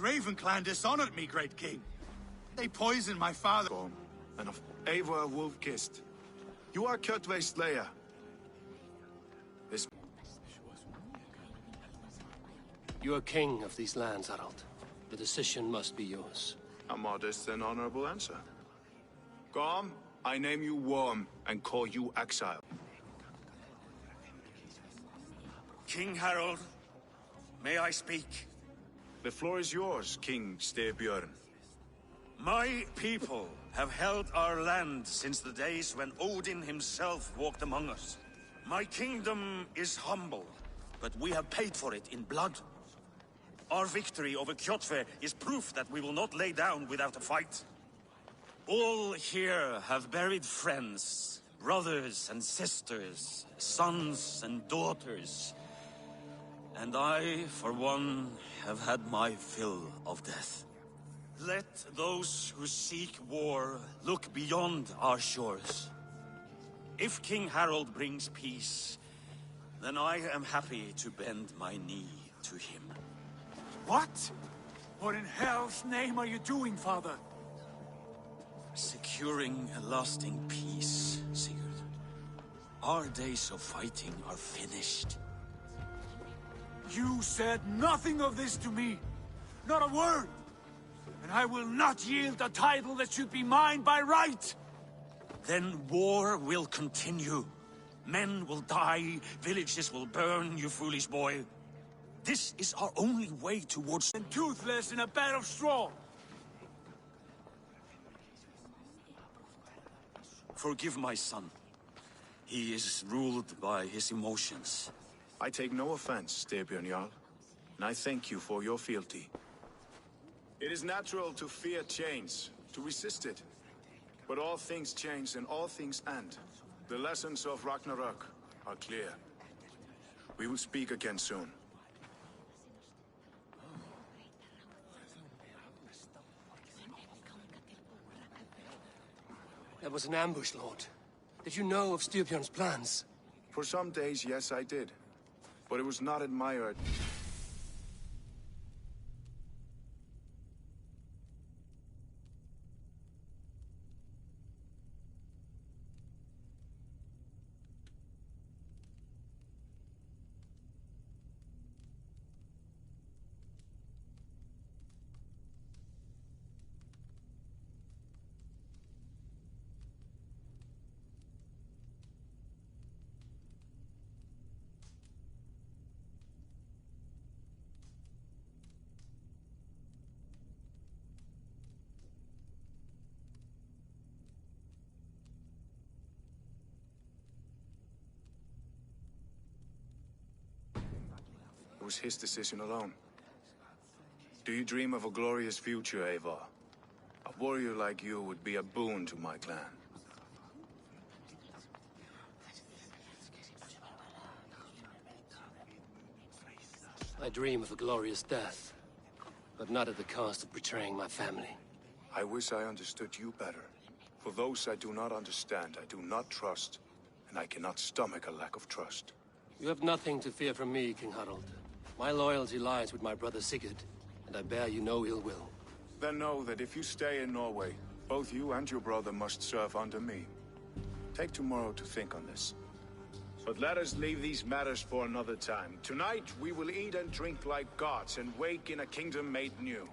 Raven clan dishonored me, great king. They poisoned my father. And of Eivor Wolf-Kissed. You are Kjotve's slayer. You are king of these lands, Harald. The decision must be yours. A modest and honorable answer. Gorm, I name you Worm and call you exile. King Harald, may I speak? The floor is yours, King Styrbjörn. My people have held our land since the days when Odin himself walked among us. My kingdom is humble, but we have paid for it in blood. Our victory over Kjotve is proof that we will not lay down without a fight. All here have buried friends, brothers and sisters, sons and daughters. And I, for one, have had my fill of death. Let those who seek war look beyond our shores. If King Harald brings peace, then I am happy to bend my knee to him. What? What in hell's name are you doing, father? Securing a lasting peace, Sigurd. Our days of fighting are finished. You said nothing of this to me. Not a word. And I will not yield a title that should be mine by right. Then war will continue. Men will die, villages will burn, you foolish boy. This is our only way towards... And toothless in a bed of straw. Forgive my son. He is ruled by his emotions. I take no offense, Styrbjörn Jarl, and I thank you for your fealty. It is natural to fear change, to resist it. But all things change and all things end. The lessons of Ragnarok are clear. We will speak again soon. That was an ambush, Lord. Did you know of Styrbjörn's plans? For some days, yes, I did. But it was not admired. It was his decision alone. Do you dream of a glorious future, Eivor? A warrior like you would be a boon to my clan. I dream of a glorious death, but not at the cost of betraying my family. I wish I understood you better. For those I do not understand, I do not trust, and I cannot stomach a lack of trust. You have nothing to fear from me, King Harald. My loyalty lies with my brother Sigurd, and I bear you no ill will. Then know that if you stay in Norway, both you and your brother must serve under me. Take tomorrow to think on this. But let us leave these matters for another time. Tonight, we will eat and drink like gods and wake in a kingdom made new.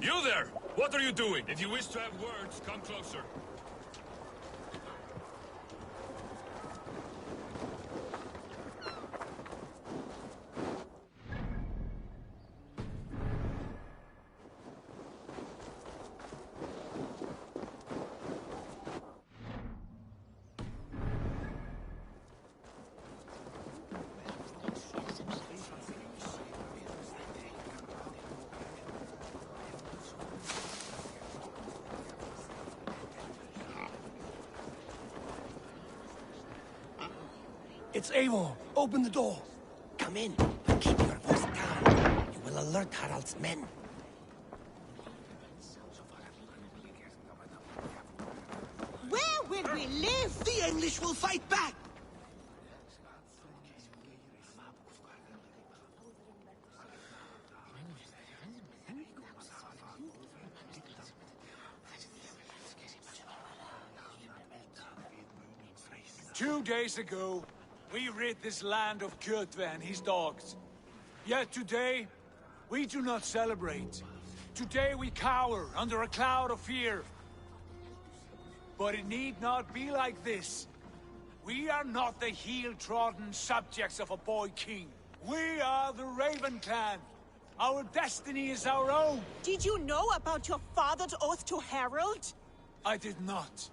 You there! What are you doing? If you wish to have words, come closer. It's Eivor. Open the door. Come in, but keep your voice down. You will alert Harald's men. Where will we live? The English will fight back! 2 days ago, we rid this land of Kjotve and his dogs. Yet today, we do not celebrate. Today we cower under a cloud of fear. But it need not be like this. We are not the heel-trodden subjects of a boy king. We are the Raven clan. Our destiny is our own. Did you know about your father's oath to Harald? I did not.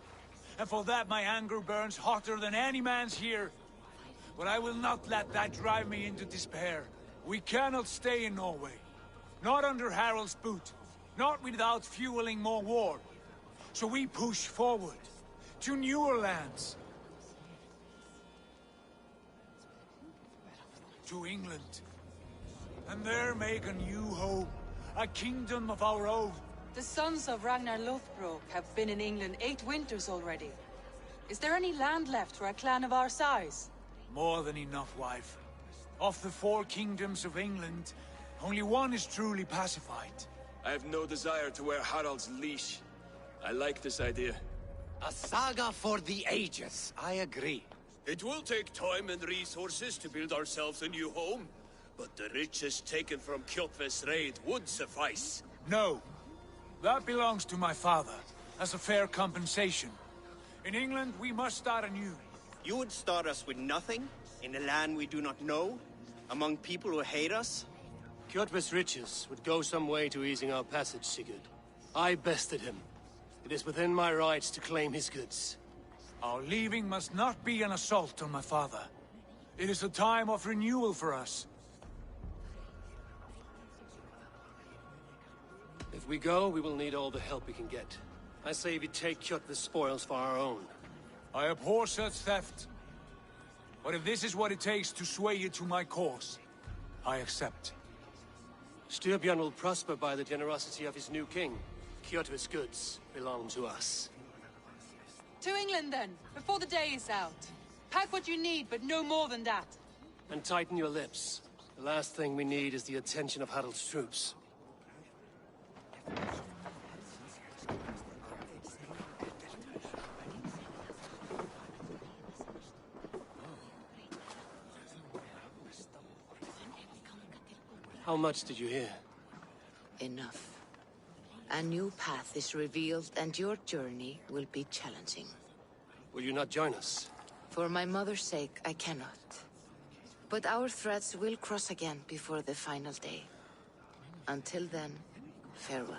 And for that my anger burns hotter than any man's here. But I will not let that drive me into despair. We cannot stay in Norway. Not under Harald's boot. Not without fueling more war. So we push forward. To newer lands. To England. And there make a new home. A kingdom of our own. The sons of Ragnar Lothbrok have been in England 8 winters already. Is there any land left for a clan of our size? More than enough, wife. Of the 4 kingdoms of England, only one is truly pacified. I have no desire to wear Harald's leash. I like this idea. A saga for the ages, I agree. It will take time and resources to build ourselves a new home, but the riches taken from Kjotve's raid would suffice. No. That belongs to my father, as a fair compensation. In England, we must start anew. You would start us with nothing? In a land we do not know? Among people who hate us? Kjotve's riches would go some way to easing our passage, Sigurd. I bested him. It is within my rights to claim his goods. Our leaving must not be an assault on my father. It is a time of renewal for us. If we go, we will need all the help we can get. I say we take Kjotve's spoils for our own. I abhor such theft. But if this is what it takes to sway you to my cause, I accept. Styrbjörn will prosper by the generosity of his new king. Kjotve's goods belong to us. To England then, before the day is out. Pack what you need, but no more than that. And tighten your lips. The last thing we need is the attention of Harald's troops. How much did you hear? Enough. A new path is revealed and your journey will be challenging. Will you not join us? For my mother's sake, I cannot. But our threads will cross again before the final day. Until then, farewell.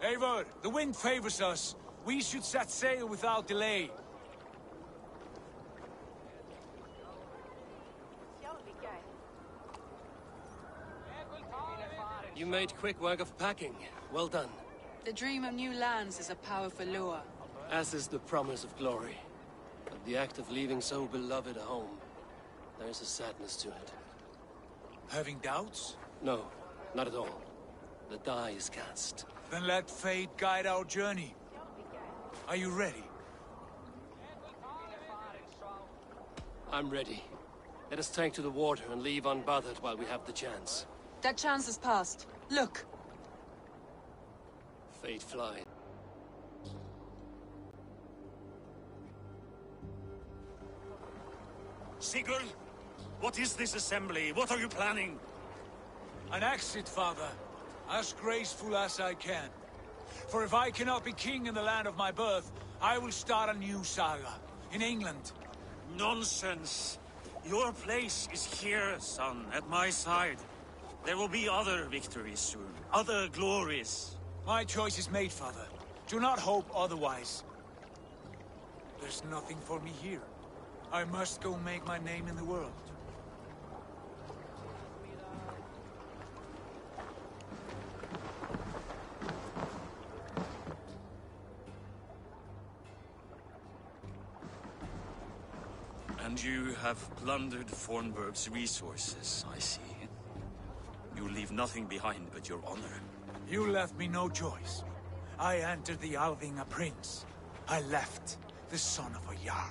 Eivor, the wind favors us. We should set sail without delay. made quick work of packing. Well done. The dream of new lands is a powerful lure. As is the promise of glory. But the act of leaving so beloved a home, there is a sadness to it. Having doubts? No, not at all. The die is cast. Then let fate guide our journey. Are you ready? I'm ready. Let us take to the water and leave unbothered while we have the chance. That chance has passed. Look! Fate flies. Sigurd, what is this assembly? What are you planning? An exit, father. As graceful as I can. For if I cannot be king in the land of my birth, I will start a new saga. In England. Nonsense. Your place is here, son, at my side. There will be other victories soon. Other glories. My choice is made, father. Do not hope otherwise. There's nothing for me here. I must go make my name in the world. And you have plundered Fornburg's resources, I see. You leave nothing behind but your honor. You left me no choice. I entered the Alving a prince. I left the son of a Jarl.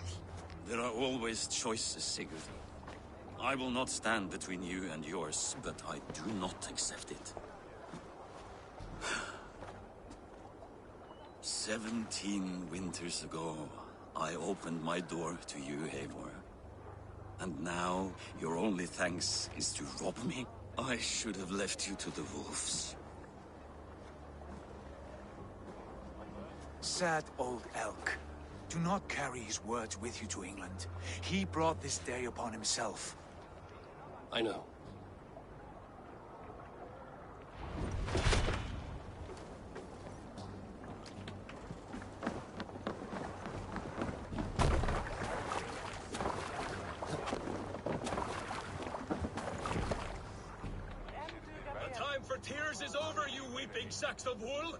There are always choices, Sigurd. I will not stand between you and yours, but I do not accept it. 17 winters ago, I opened my door to you, Eivor. And now, your only thanks is to rob me? I should have left you to the wolves. Sad old elk. Do not carry his words with you to England. He brought this day upon himself. I know. The time for tears is over, you weeping sacks of wool!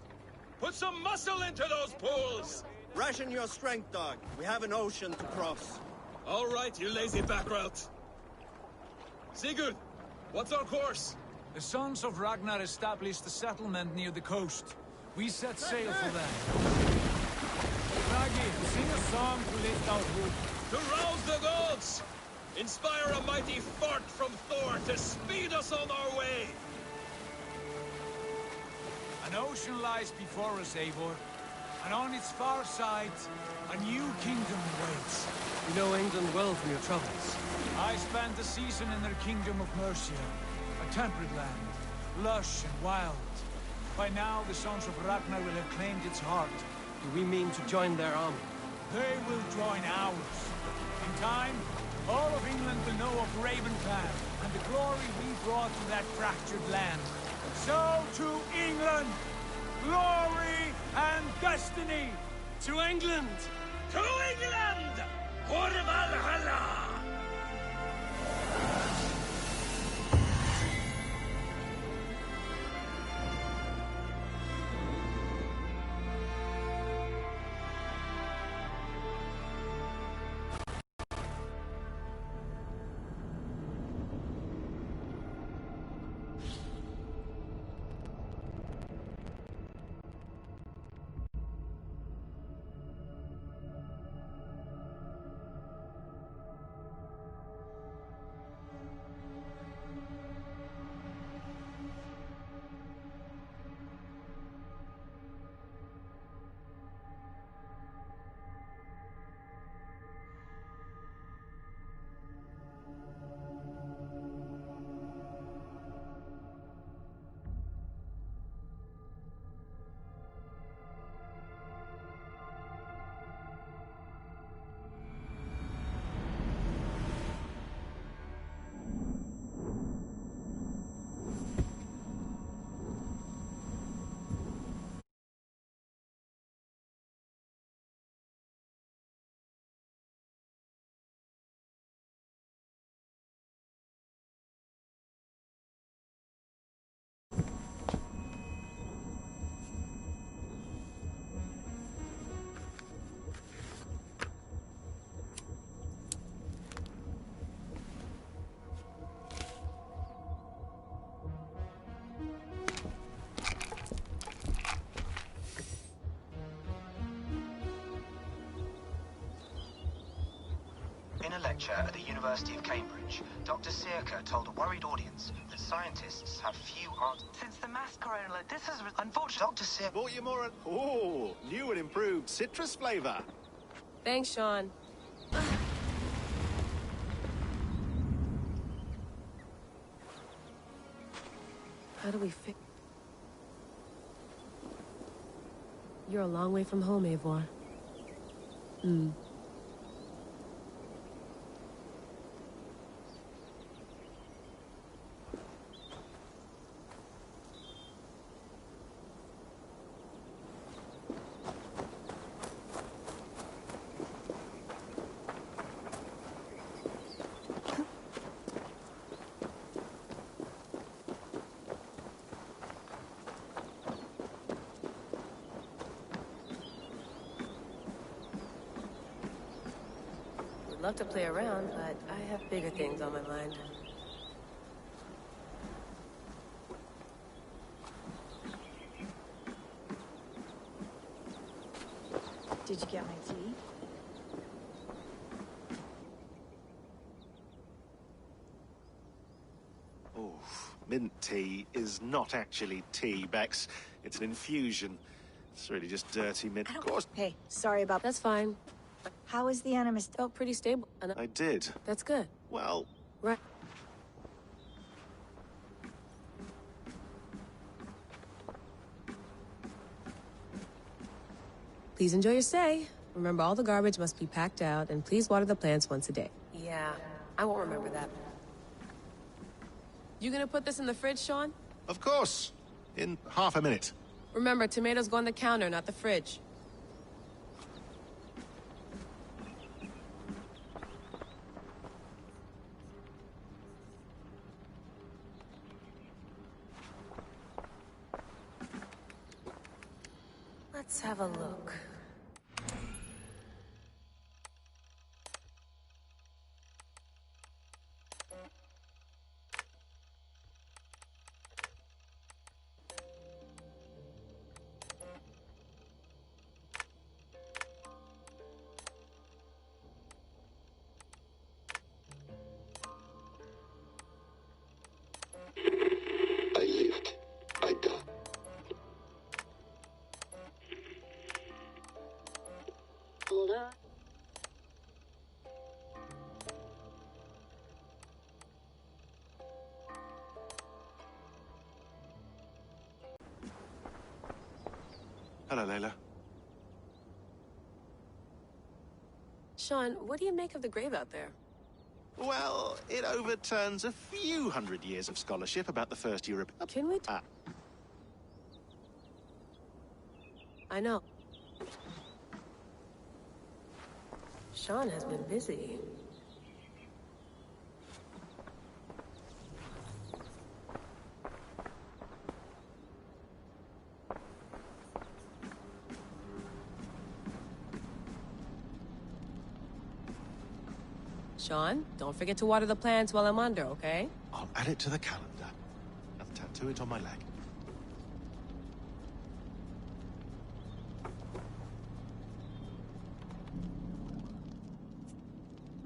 Put some muscle into those pools! Ration your strength, dog. We have an ocean to cross. All right, you lazy backrout. Sigurd, what's our course? The sons of Ragnar established a settlement near the coast. We set sail for them. Raggi, sing a song to lift our hood. To rouse the gods! Inspire a mighty fart from Thor to speed us on our way! An ocean lies before us, Eivor. And on its far side, a new kingdom waits. You know England well from your travels. I spent a season in their kingdom of Mercia. A temperate land, lush and wild. By now, the sons of Ragnar will have claimed its heart. Do we mean to join their army? They will join ours. In time, all of England will know of Raven Clan and the glory we brought to that fractured land. So to England! Glory and destiny! To England! To England! For Valhalla! In a lecture at the University of Cambridge, Dr. Sirka told a worried audience that scientists have few answers. Since the mass corona, this is unfortunate. Dr. Sirka bought you more. Oh, new and improved citrus flavor. Thanks, Sean. How do we fix? You're a long way from home, Eivor. Would love to play around, but I have bigger things on my mind. Did you get my tea? Oh, mint tea is not actually tea, Bex. It's an infusion. It's really just dirty mint. Of course. Hey, sorry about... That's fine. How is the Animus? Felt pretty stable. I did. That's good. Well... Right. Please enjoy your stay. Remember, all the garbage must be packed out, and please water the plants once a day. Yeah, I won't remember that. You gonna put this in the fridge, Sean? Of course. In half a minute. Remember, tomatoes go on the counter, not the fridge. Let's have a look. I lived. I died. Hold on. Hello, Layla. Sean, what do you make of the grave out there? Well, it overturns a few hundred years of scholarship about the first Europe. Can we... I know. Sean has been busy. Sean, don't forget to water the plants while I'm under, okay? I'll add it to the calendar and tattoo it on my leg.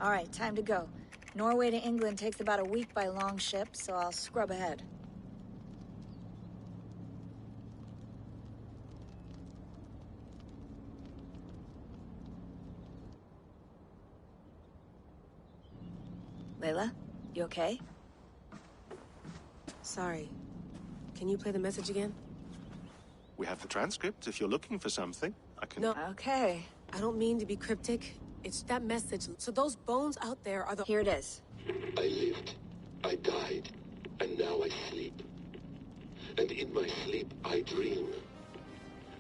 All right, time to go. Norway to England takes about a week by long ship, so I'll scrub ahead. Layla, you okay? Sorry. Can you play the message again? We have the transcript if you're looking for something. I can... No. Okay. I don't mean to be cryptic. It's that message. So those bones out there are the... Here it is. I lived. I died. And now I sleep. And in my sleep, I dream.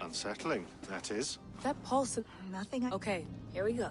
Unsettling, that is. That pulse... Nothing. Okay. Here we go.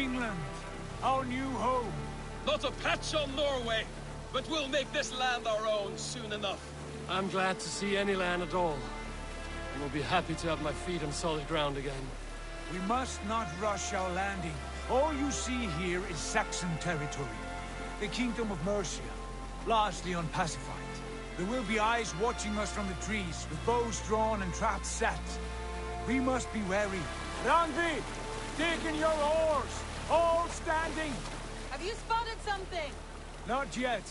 England, our new home. Not a patch on Norway, but we'll make this land our own soon enough. I'm glad to see any land at all. And will be happy to have my feet on solid ground again. We must not rush our landing. All you see here is Saxon territory. The Kingdom of Mercia, largely unpacified. There will be eyes watching us from the trees, with bows drawn and traps set. We must be wary. Randvi, dig in your oars! All standing! Have you spotted something? Not yet.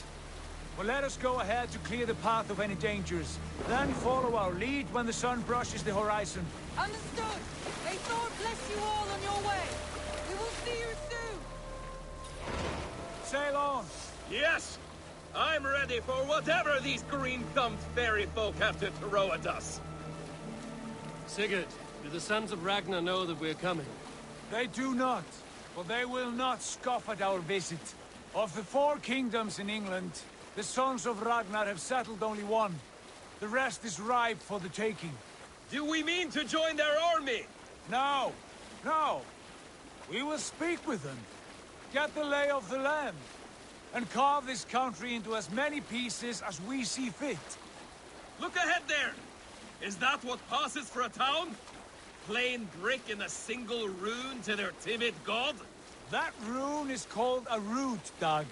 But let us go ahead to clear the path of any dangers. Then follow our lead when the sun brushes the horizon. Understood. May Thor bless you all on your way. We will see you soon. Sail on. Yes! I'm ready for whatever these green-thumbed fairy folk have to throw at us. Sigurd, do the sons of Ragnar know that we're coming? They do not, but they will not scoff at our visit. Of the 4 kingdoms in England, the sons of Ragnar have settled only one. The rest is ripe for the taking. Do we mean to join their army? No, no. We will speak with them, get the lay of the land, and carve this country into as many pieces as we see fit. Look ahead there! Is that what passes for a town? Plain brick in a single rune to their timid god? That rune is called a root, Dag.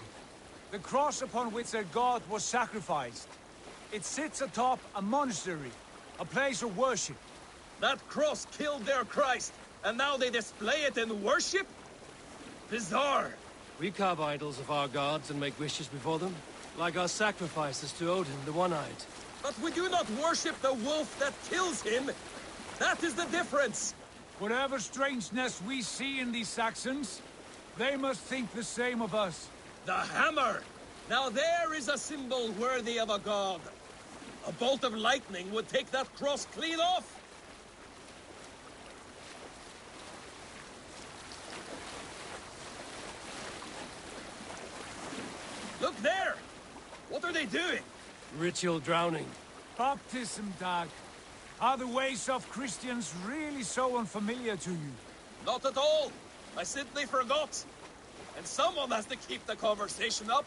The cross upon which their god was sacrificed. It sits atop a monastery, a place of worship. That cross killed their Christ, and now they display it in worship? Bizarre. We carve idols of our gods and make wishes before them, like our sacrifices to Odin, the One-Eyed. But we do not worship the wolf that kills him. That is the difference. Whatever strangeness we see in these Saxons, they must think the same of us. The hammer! Now there is a symbol worthy of a god. A bolt of lightning would take that cross clean off. Look there! What are they doing? Ritual drowning. Baptism, Dag. Are the ways of Christians really so unfamiliar to you? Not at all. I simply forgot. And someone has to keep the conversation up.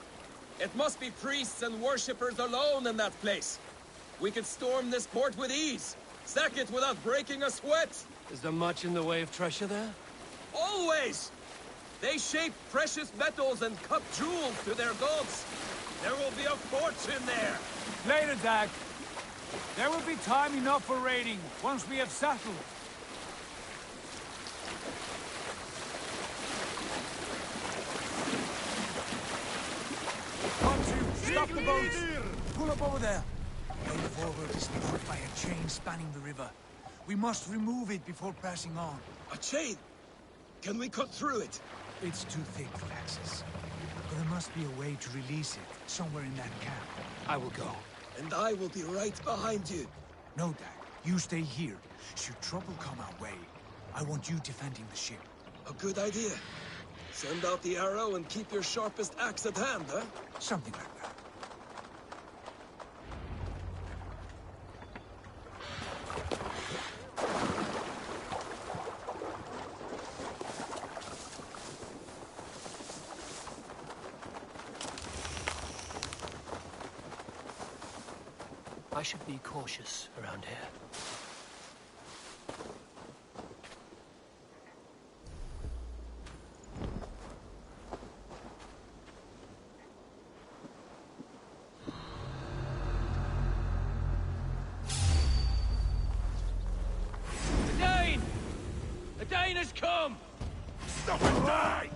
It must be priests and worshippers alone in that place. We could storm this port with ease. Sack it without breaking a sweat. Is there much in the way of treasure there? Always! They shape precious metals and cut jewels to their gods. There will be a fortune there. Later, Dag. There will be time enough for raiding, once we have settled. Stop the boats! Pull up over there. The way forward is blocked by a chain spanning the river. We must remove it before passing on. A chain? Can we cut through it? It's too thick for access. But there must be a way to release it, somewhere in that camp. I will go. And I will be right behind you. No, Dag. You stay here. Should trouble come our way, I want you defending the ship. A good idea. Send out the arrow and keep your sharpest axe at hand, huh? Something like that. I should be cautious around here. The Dane has come! Stop and die!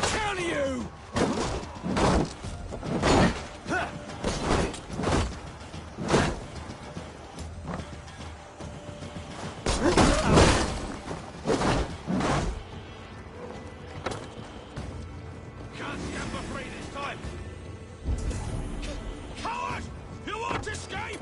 Kill you! Can't get free this time! Coward! You won't escape!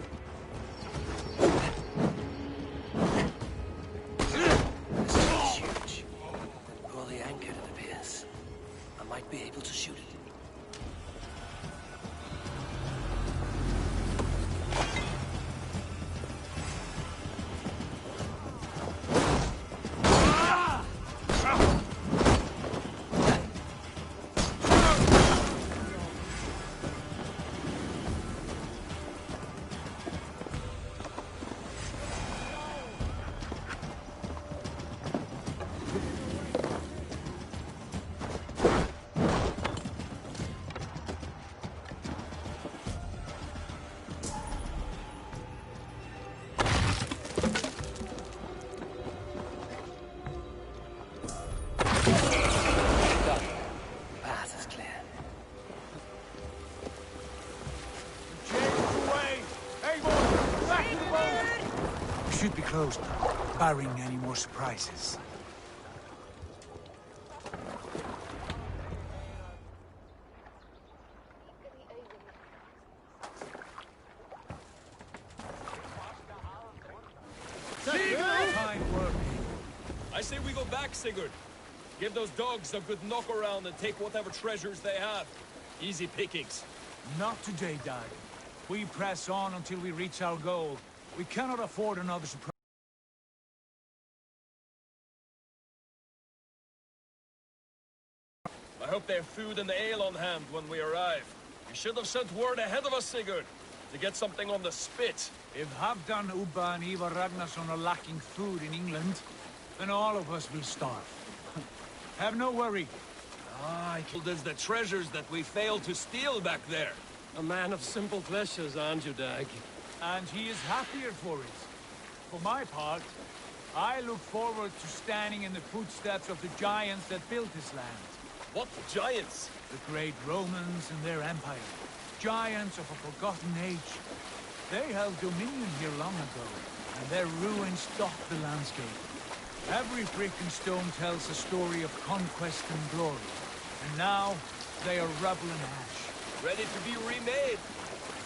barring any more surprises. I say we go back, Sigurd. Give those dogs a good knock around and take whatever treasures they have. Easy pickings. Not today, Dad. We press on until we reach our goal. We cannot afford another surprise. I hope they have food and ale on hand when we arrive. You should have sent word ahead of us, Sigurd, to get something on the spit. If Halfdan, Ubba, and Ivar Ragnarsson are lacking food in England, then all of us will starve. Have no worry. Ah, there's the treasures that we failed to steal back there. A man of simple pleasures, aren't you, Dag? And he is happier for it. For my part, I look forward to standing in the footsteps of the giants that built this land. What giants? The great Romans and their empire. Giants of a forgotten age. They held dominion here long ago, and their ruins dot the landscape. Every brick and stone tells a story of conquest and glory. And now, they are rubble and ash. Ready to be remade.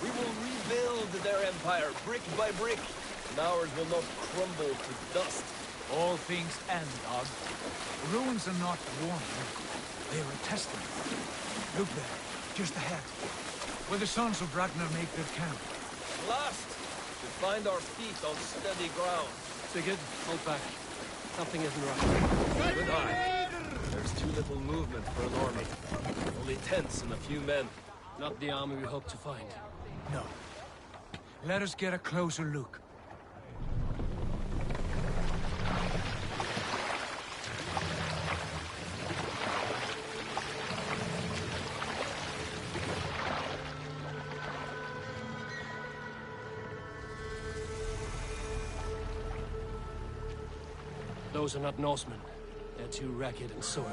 We will rebuild their empire, brick by brick. And ours will not crumble to dust. All things end, Dog. The ruins are not warning. They are a testament. Look there, just ahead. Where the sons of Ragnar make their camp. Last, to find our feet on steady ground. Sigurd, hold back. Something isn't right. Good eye. There's too little movement for an army. Only tents and a few men. Not the army we hope to find. No. Let us get a closer look. Those are not Norsemen. They're too ragged and soiled.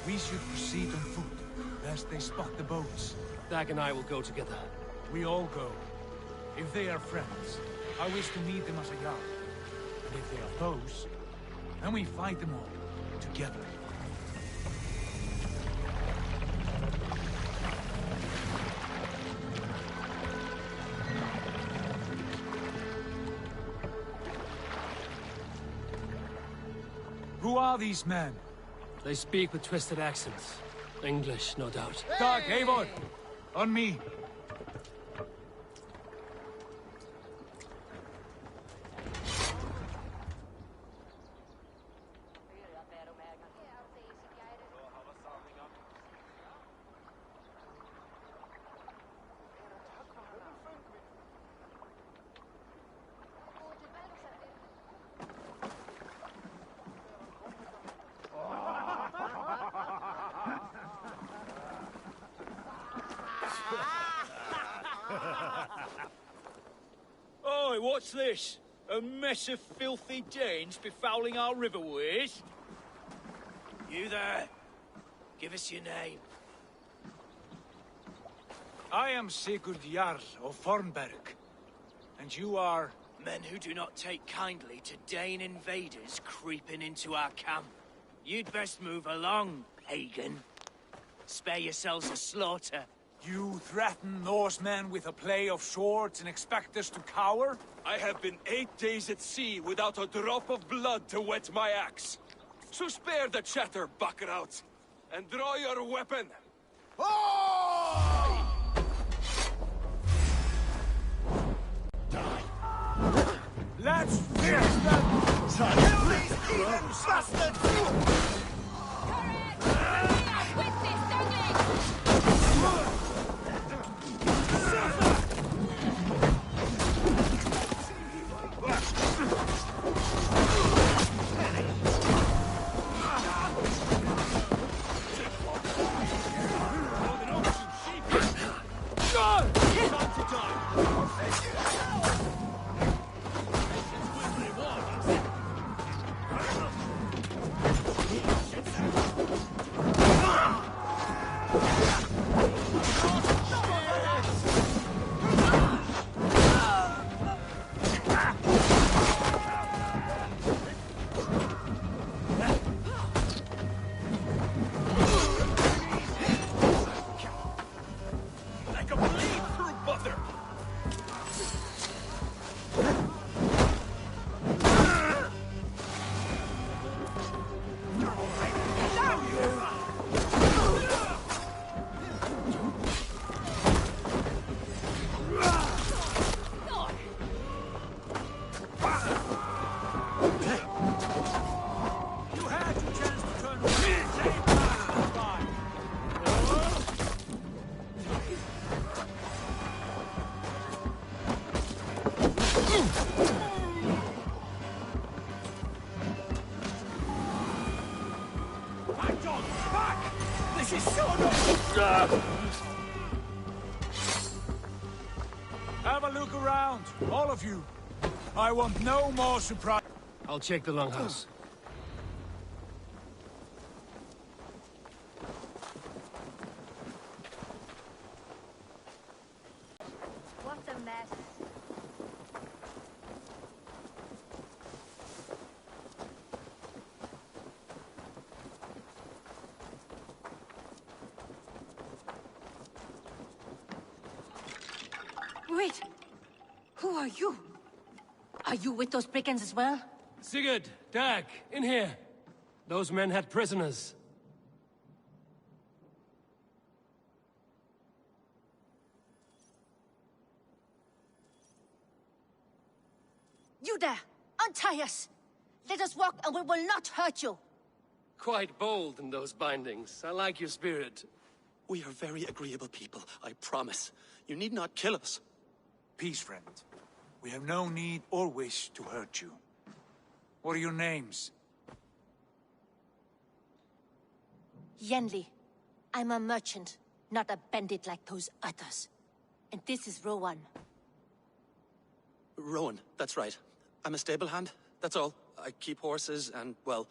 We should proceed on foot, lest they spot the boats. Dag and I will go together. We all go. If they are friends, I wish to meet them as a Jarl. And if they are foes, then we fight them all, together. Who are these men? They speak with twisted accents. English, no doubt. Dag, Eivor! On me! Oi, what's this? A mess of filthy Danes befouling our riverways? You there? Give us your name. I am Sigurd Jarl of Fornberg. And you are? Men who do not take kindly to Dane invaders creeping into our camp. You'd best move along, pagan. Spare yourselves a slaughter. You threaten Norsemen with a play of swords and expect us to cower? I have been 8 days at sea without a drop of blood to wet my axe. So spare the chatter, buckerouts, and draw your weapon. Let's finish them! Kill these heathen bastards! This is so not... Have a look around, all of you. I want no more surprise. I'll check the longhouse. What a mess. Wait! Who are you? Are you with those brigands as well? Sigurd, Dag, in here. Those men had prisoners. You there! Untie us! Let us walk and we will not hurt you! Quite bold in those bindings. I like your spirit. We are very agreeable people, I promise. You need not kill us. Peace, friend. We have no need or wish to hurt you. What are your names? Yenli. I'm a merchant, not a bandit like those others. And this is Rowan. Rowan, that's right. I'm a stable hand, that's all. I keep horses and, well,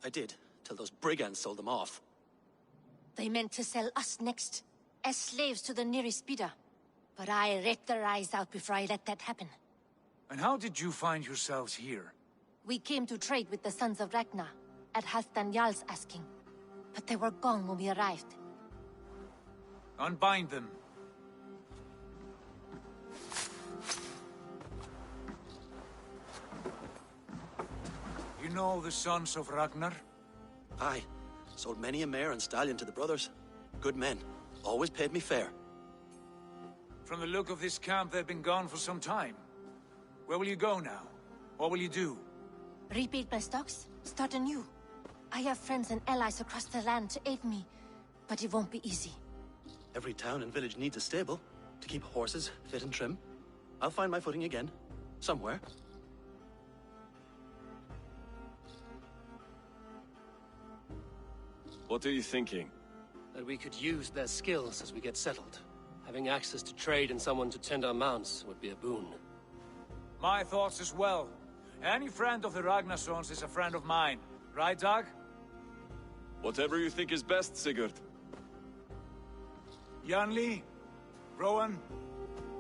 I did, till those brigands sold them off. They meant to sell us next, as slaves to the nearest bidder. But I ripped their eyes out before I let that happen. And how did you find yourselves here? We came to trade with the Sons of Ragnar, at Halfdan Jarl's asking. But they were gone when we arrived. Unbind them. You know the Sons of Ragnar? Aye. Sold many a mare and stallion to the brothers. Good men. Always paid me fair. From the look of this camp, they've been gone for some time. Where will you go now? What will you do? Rebuild my stocks, start anew. I have friends and allies across the land to aid me, but it won't be easy. Every town and village needs a stable to keep horses fit and trim. I'll find my footing again. Somewhere. What are you thinking? That we could use their skills as we get settled. Having access to trade and someone to tend our mounts would be a boon. My thoughts as well. Any friend of the Ragnarsons is a friend of mine. Right, Dag? Whatever you think is best, Sigurd. Janli, Rowan,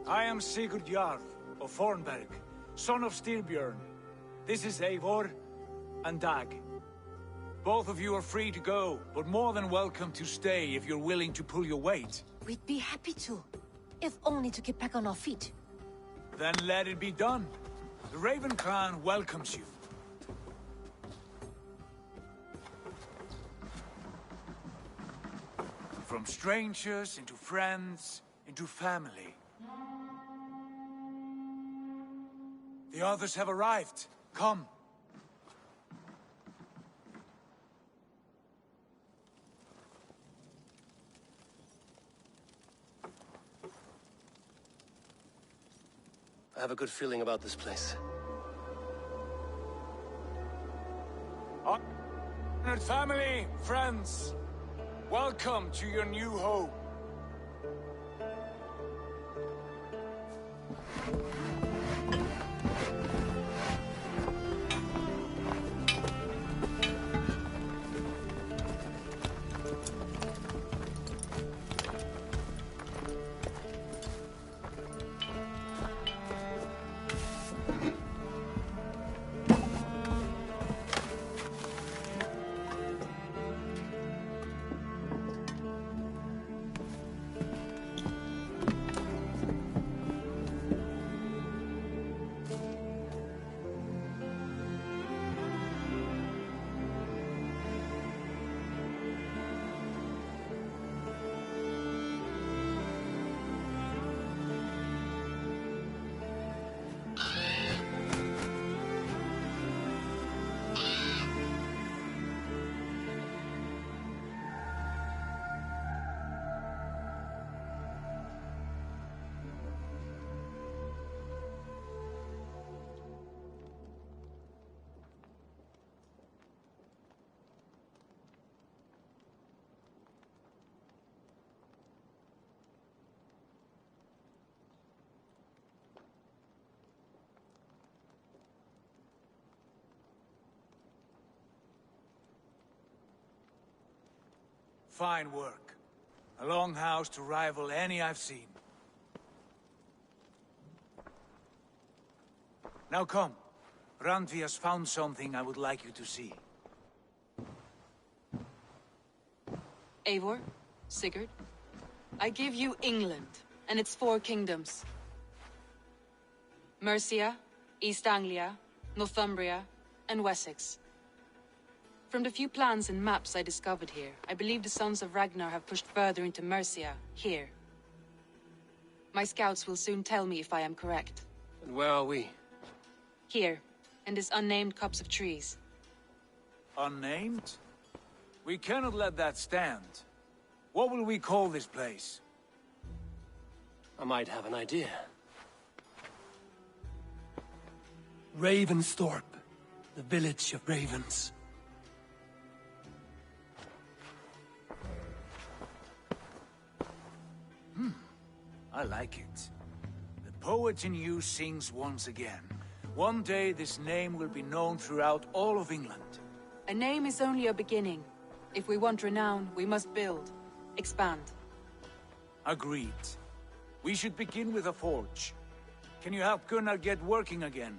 I am Sigurd Jarl of Fornberg, son of Styrbjörn. This is Eivor and Dag. Both of you are free to go, but more than welcome to stay if you're willing to pull your weight. We'd be happy to, if only to get back on our feet. Then let it be done. The Raven clan welcomes you. From strangers into friends, into family. The others have arrived. Come. I have a good feeling about this place. Honored family, friends, welcome to your new home. fine work. A longhouse to rival any I've seen. Now come. Randvi has found something I would like you to see. Eivor, Sigurd, I give you England and its 4 kingdoms. Mercia, East Anglia, Northumbria, and Wessex. From the few plans and maps I discovered here, I believe the Sons of Ragnar have pushed further into Mercia, here. My scouts will soon tell me if I am correct. And where are we? Here, in this unnamed copse of trees. Unnamed? We cannot let that stand. What will we call this place? I might have an idea. Ravensthorpe, the village of ravens. I like it. The poet in you sings once again. One day this name will be known throughout all of England. A name is only a beginning. If we want renown, we must build. Expand. Agreed. We should begin with a forge. Can you help Gunnar get working again?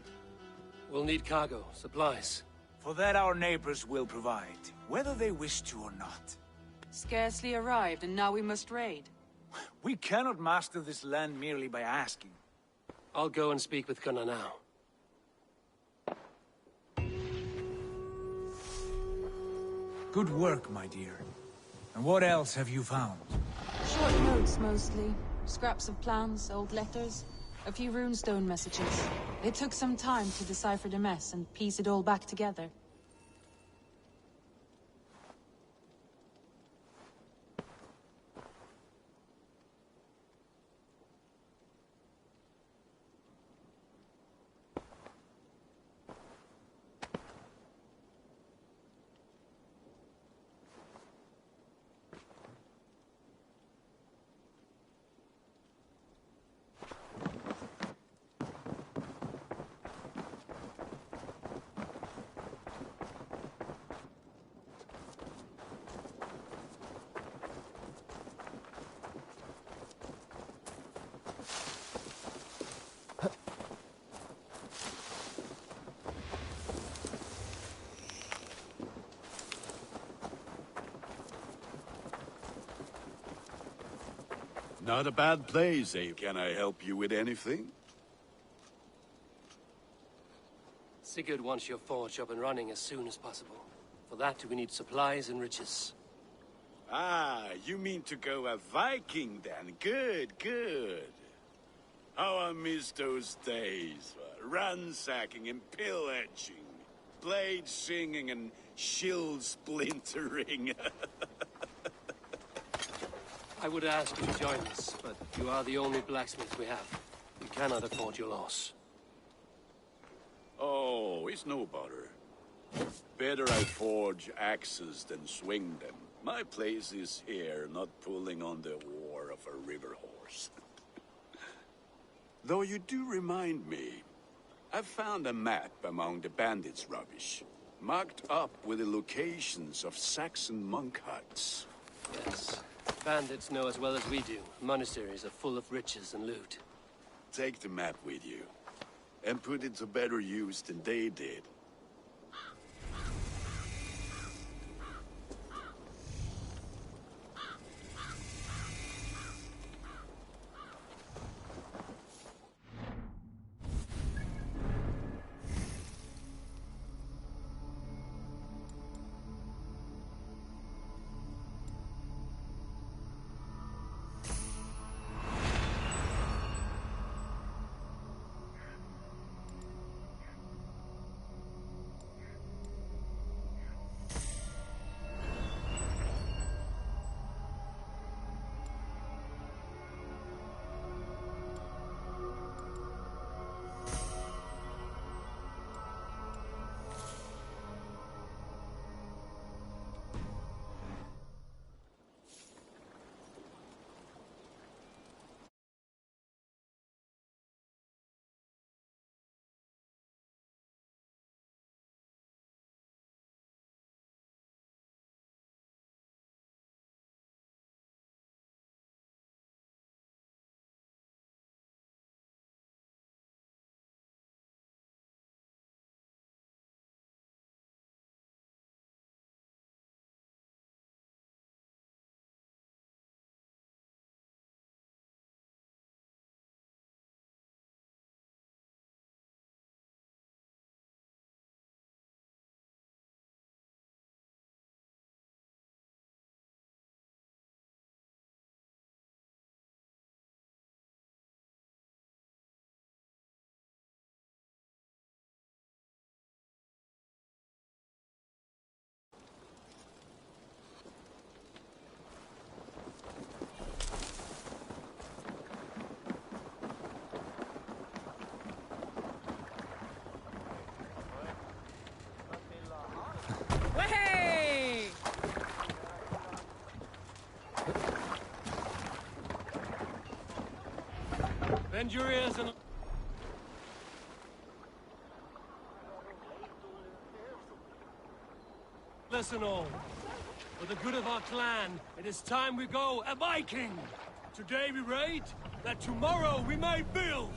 We'll need cargo, supplies. For that our neighbors will provide, whether they wish to or not. Scarcely arrived, and now we must raid. We cannot master this land merely by asking. I'll go and speak with Gunnar now. Good work, my dear. And what else have you found? Short notes, mostly. Scraps of plans, old letters, a few runestone messages. It took some time to decipher the mess and piece it all back together. Not a bad place, eh? Can I help you with anything? Sigurd wants your forge up and running as soon as possible. For that, we need supplies and riches. Ah, you mean to go a Viking then? Good, good. How I miss those days. Ransacking and pillaging. Blade singing and shield splintering. I would ask you to join us, but you are the only blacksmith we have. We cannot afford your loss. Oh, it's no bother. Better I forge axes than swing them. My place is here, not pulling on the war of a river horse. Though you do remind me, I found a map among the bandits' rubbish, marked up with the locations of Saxon monk huts. Yes. Bandits know as well as we do. Monasteries are full of riches and loot. Take the map with you, and put it to better use than they did. Bend your ears and... Listen all. For the good of our clan, it is time we go a Viking! Today we raid, that tomorrow we may build!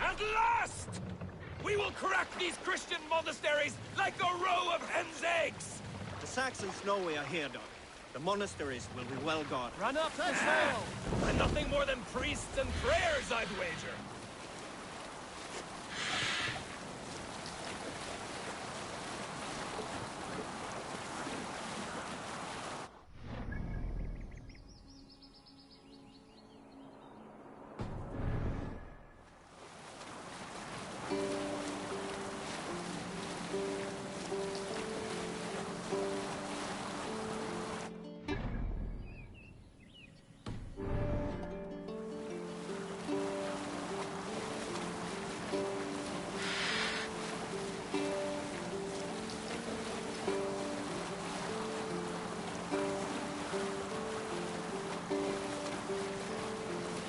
At last! We will crack these Christian monasteries like a row of hen's eggs! The Saxons know we are here, Doc. The monasteries will be well guarded. Run up the sail! And nothing more than priests and prayers, I'd wager.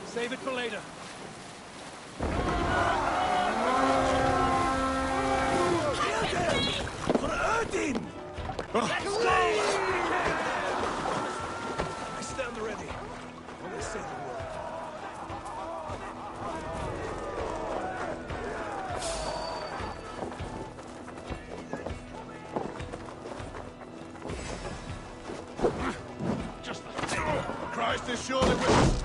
Save it for later. I stand ready. When they say the word. Just Christ is surely with us.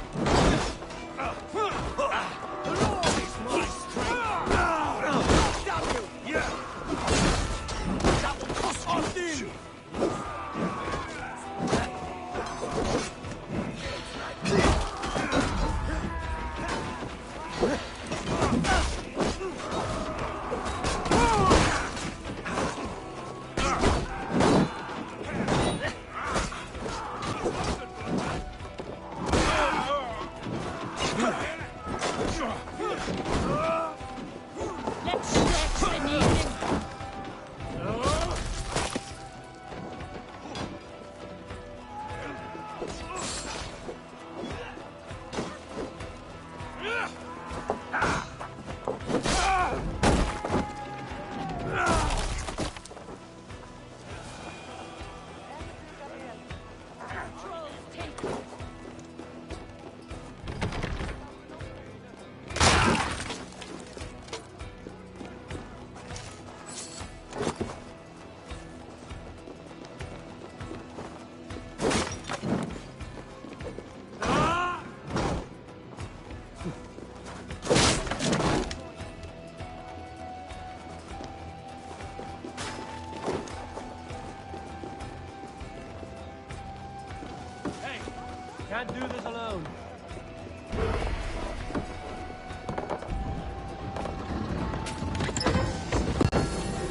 Can't do this alone.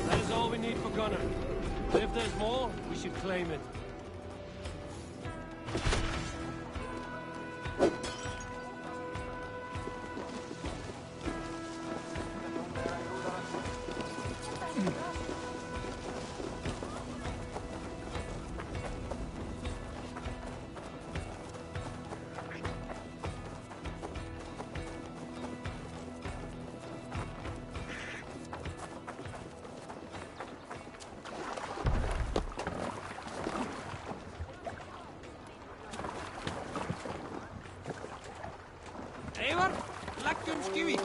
That is all we need for Gunnar. But if there's more, we should claim it.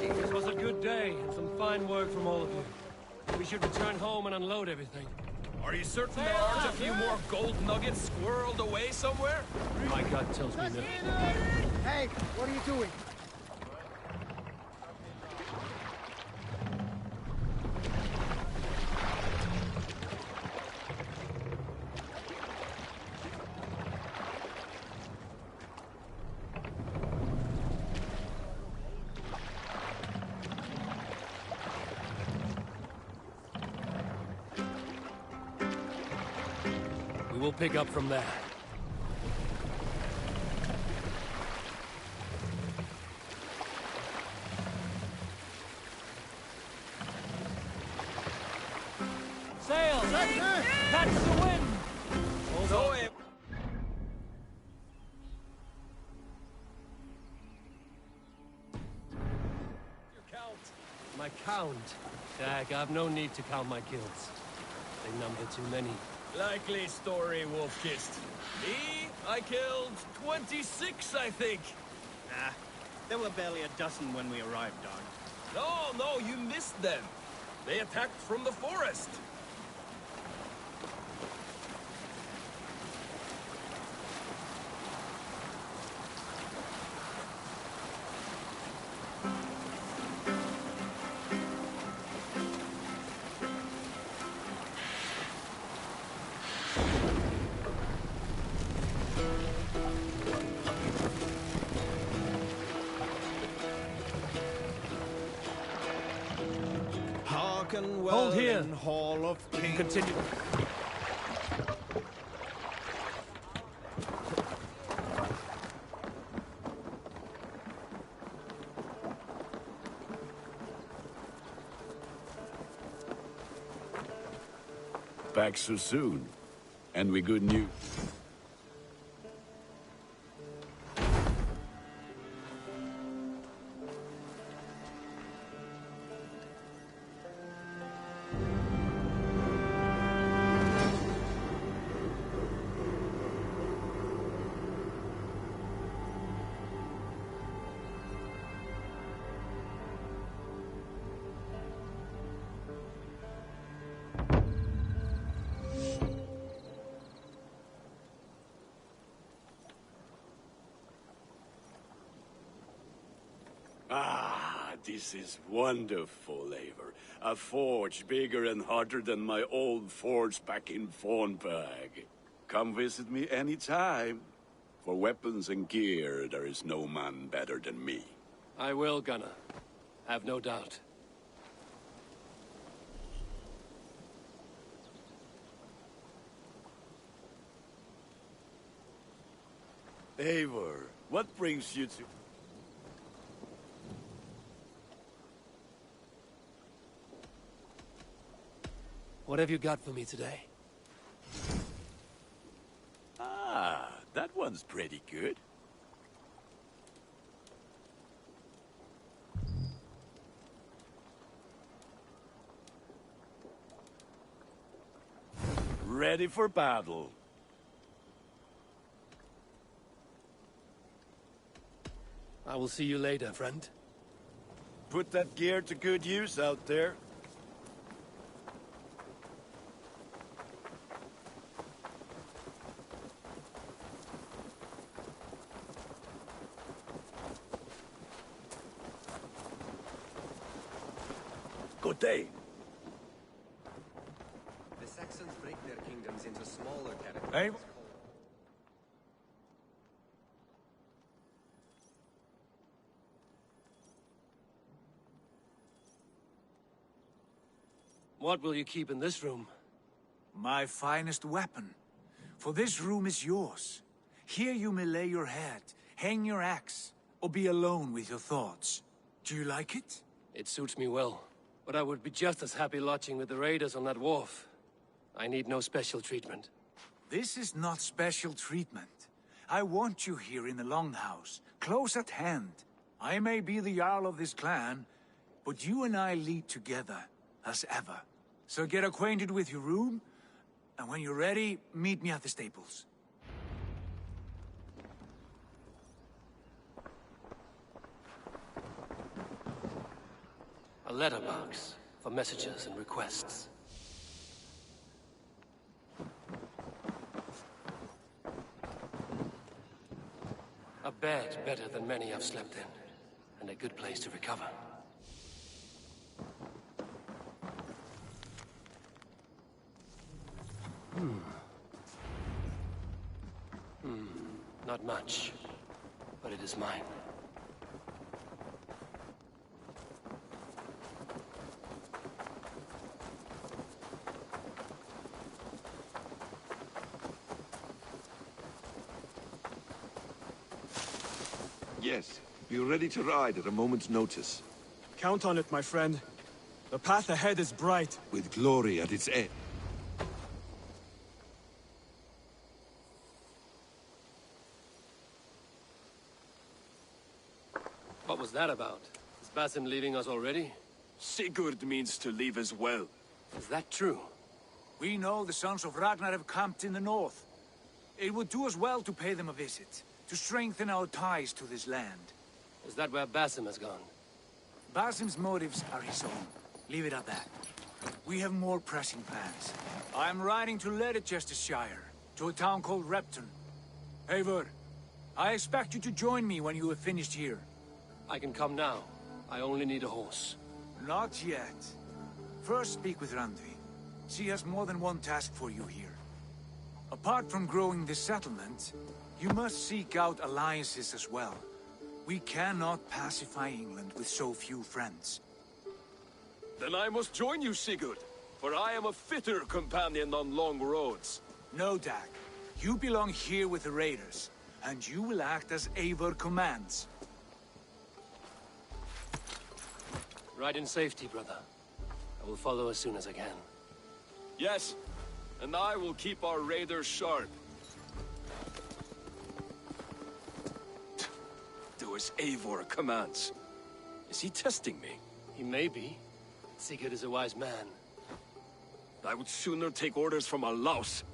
This was a good day, and some fine work from all of you. We should return home and unload everything. Are you certain there aren't a few more gold nuggets squirreled away somewhere? My gut tells me no. Hey, what are you doing? We'll pick up from there. Sail! Catch the wind! Hold on. count. Jack, I've no need to count my kills. They number too many. Likely story, Wolf-Kissed. Me, I killed 26, I think. Nah, there were barely a dozen when we arrived, Dog. No, you missed them. They attacked from the forest. Hold here. Hall of Kings. Continue. Back so soon. And with good news. This is wonderful, Eivor. A forge bigger and harder than my old forge back in Fornburg. Come visit me anytime. For weapons and gear, there is no man better than me. I will, Gunnar. Have no doubt. Eivor, what brings you to... What have you got for me today? Ah, that one's pretty good. Ready for battle. I will see you later, friend. Put that gear to good use out there. Good day. The Saxons break their kingdoms into smaller territories. Hey. What will you keep in this room? My finest weapon. For this room is yours. Here you may lay your head, hang your axe, or be alone with your thoughts. Do you like it? It suits me well. But I would be just as happy lodging with the raiders on that wharf. I need no special treatment. This is not special treatment. I want you here in the Longhouse, close at hand. I may be the Jarl of this clan, but you and I lead together, as ever. So get acquainted with your room, and when you're ready, meet me at the stables. A letterbox for messages and requests. A bed better than many I've slept in, and a good place to recover. Not much, but it is mine. Yes, be ready to ride at a moment's notice. Count on it, my friend. The path ahead is bright. With glory at its end. What was that about? Is Basim leaving us already? Sigurd means to leave as well. Is that true? We know the sons of Ragnar have camped in the north. It would do us well to pay them a visit, to strengthen our ties to this land. Is that where Basim has gone? Basim's motives are his own. Leave it at that. We have more pressing plans. I am riding to Leicestershire, to a town called Repton. Eivor, I expect you to join me when you have finished here. I can come now. I only need a horse. Not yet. First speak with Randvi. She has more than one task for you here. Apart from growing this settlement, you must seek out alliances as well. We cannot pacify England with so few friends. Then I must join you, Sigurd, for I am a fitter companion on long roads. No, Dag. You belong here with the raiders, and you will act as Eivor commands. Ride in safety, brother. I will follow as soon as I can. Yes, and I will keep our raiders sharp. Do as Eivor commands. Is he testing me? He may be. Sigurd is a wise man. I would sooner take orders from a louse.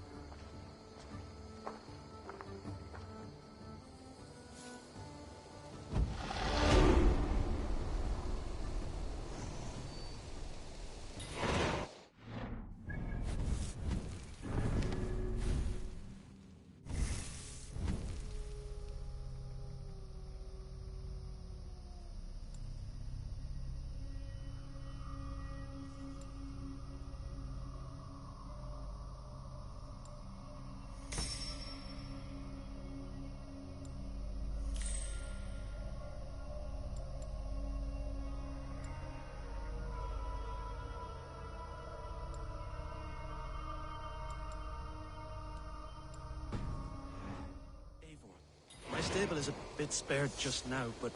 My stable is a bit spared just now, but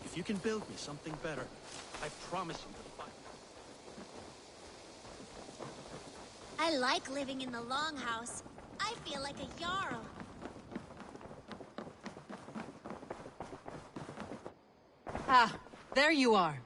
if you can build me something better, I promise you to fight. I like living in the longhouse. I feel like a Jarl. Ah, there you are.